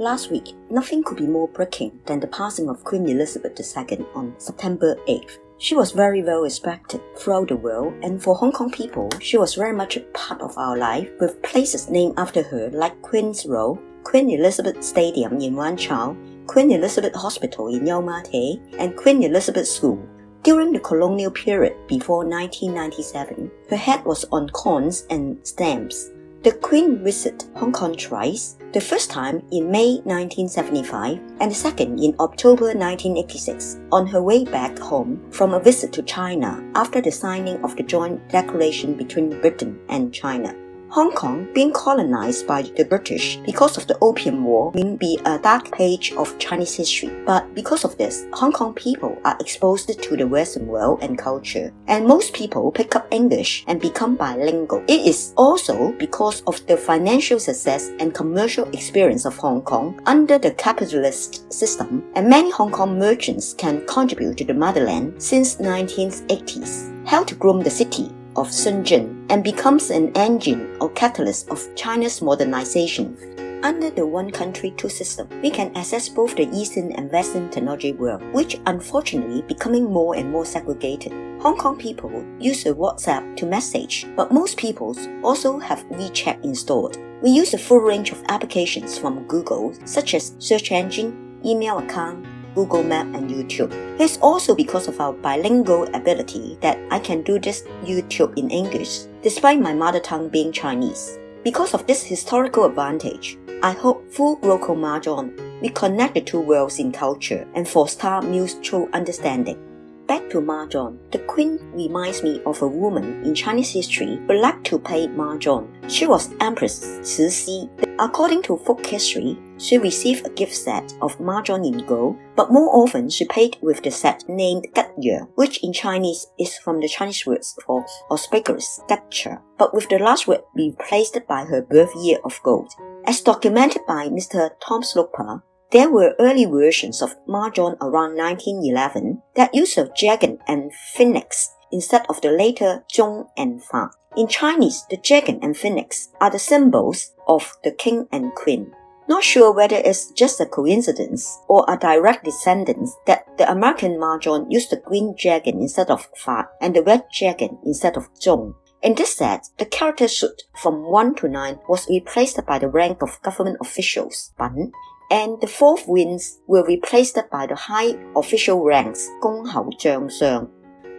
Last week, nothing could be more breaking than the passing of Queen Elizabeth II on September 8th. She was very well respected throughout the world, and for Hong Kong people, she was very much a part of our life, with places named after her like Queen's Row, Queen Elizabeth Stadium in Wan Chau, Queen Elizabeth Hospital in Yau Ma Tei, and Queen Elizabeth School. During the colonial period before 1997, her head was on coins and stamps. The Queen visited Hong Kong twice, the first time in May 1975 and the second in October 1986, on her way back home from a visit to China after the signing of the joint declaration between Britain and China. Hong Kong, being colonized by the British because of the Opium War, may be a dark page of Chinese history. But because of this, Hong Kong people are exposed to the Western world and culture, and most people pick up English and become bilingual. It is also because of the financial success and commercial experience of Hong Kong under the capitalist system, and many Hong Kong merchants can contribute to the motherland since 1980s, helped to groom the city of Shenzhen and becomes an engine or catalyst of China's modernization. Under the one country, two system, we can access both the Eastern and Western technology world, which unfortunately becoming more and more segregated. Hong Kong people use the WhatsApp to message, but most people also have WeChat installed. We use a full range of applications from Google, such as search engine, email account, Google Map and YouTube. It's also because of our bilingual ability that I can do this YouTube in English, despite my mother tongue being Chinese. Because of this historical advantage, I hope through Glocal Mahjong, we connect the two worlds in culture and foster mutual understanding. Back to Mahjong, the Queen reminds me of a woman in Chinese history who liked to play Mahjong. She was Empress Cixi. According to folk history, she received a gift set of Mahjong in gold, but more often she played with the set named Gatye, which in Chinese is from the Chinese words for auspicious Gatcha, but with the last word replaced by her birth year of gold. As documented by Mr. Tom Sloper, there were early versions of Mahjong around 1911 that used a dragon and phoenix instead of the later Zhong and Fa. In Chinese, the dragon and phoenix are the symbols of the king and queen. Not sure whether it's just a coincidence or a direct descendant that the American Mahjong used the green dragon instead of Fa and the red dragon instead of Zhong. In this set, the character suit from 1 to 9 was replaced by the rank of government officials, Ban, and the fourth winds were replaced by the high official ranks, Gong Hao Zhang Shang.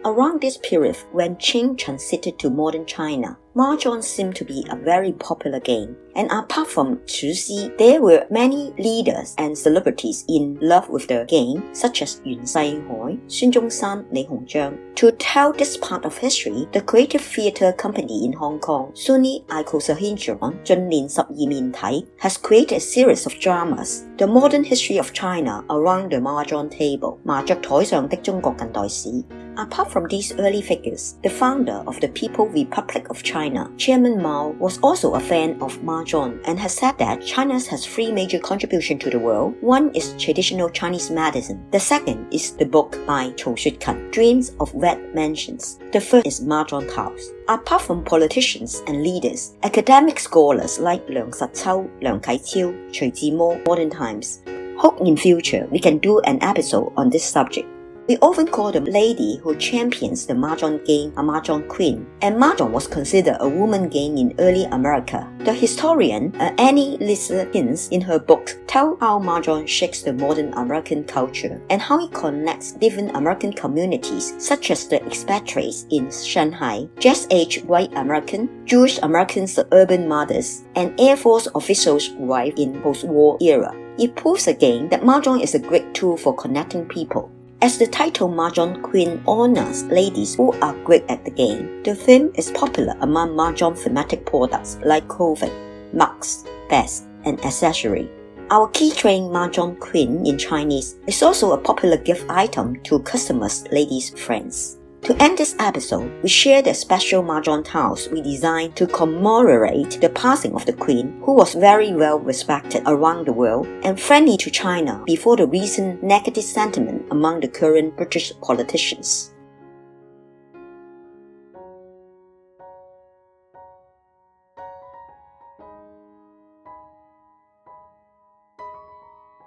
Around this period, when Qing transited to modern China, Mahjong seemed to be a very popular game, and apart from Cixi, there were many leaders and celebrities in love with the game, such as Yuan Saihoi, Sun Zhongshan, Li Hongzhang. To tell this part of history, the Creative Theatre Company in Hong Kong, Sunny Icosahedron, Zunlin 12面體, has created a series of dramas, The Modern History of China Around the Mahjong Table, 麻雀台上的中國近代史. Apart from these early figures, the founder of the People's Republic of China, Chairman Mao, was also a fan of Mahjong and has said that China has three major contributions to the world. One is traditional Chinese medicine. The second is the book by Chou Shutkan, Dreams of Red Mansions. The third is Mahjong House. Apart from politicians and leaders, academic scholars like Liang Shichao, Liang Kaiqiu, Cui Zimo, modern times. Hope in future we can do an episode on this subject. We often call the lady who champions the Mahjong game a Mahjong Queen, and Mahjong was considered a woman game in early America. The historian Annie Lisa Hinz in her book tells how Mahjong shapes the modern American culture and how it connects different American communities such as the expatriates in Shanghai, just-age white American, Jewish American suburban mothers, and Air Force officials' wives in post-war era. It proves again that Mahjong is a great tool for connecting people. As the title Mahjong Queen honors ladies who are great at the game, the theme is popular among Mahjong thematic products like clothing, mugs, bags, and accessory. Our key train Mahjong Queen in Chinese is also a popular gift item to customers' ladies' friends. To end this episode, we share the special Mahjong tiles we designed to commemorate the passing of the Queen, who was very well respected around the world and friendly to China before the recent negative sentiment among the current British politicians.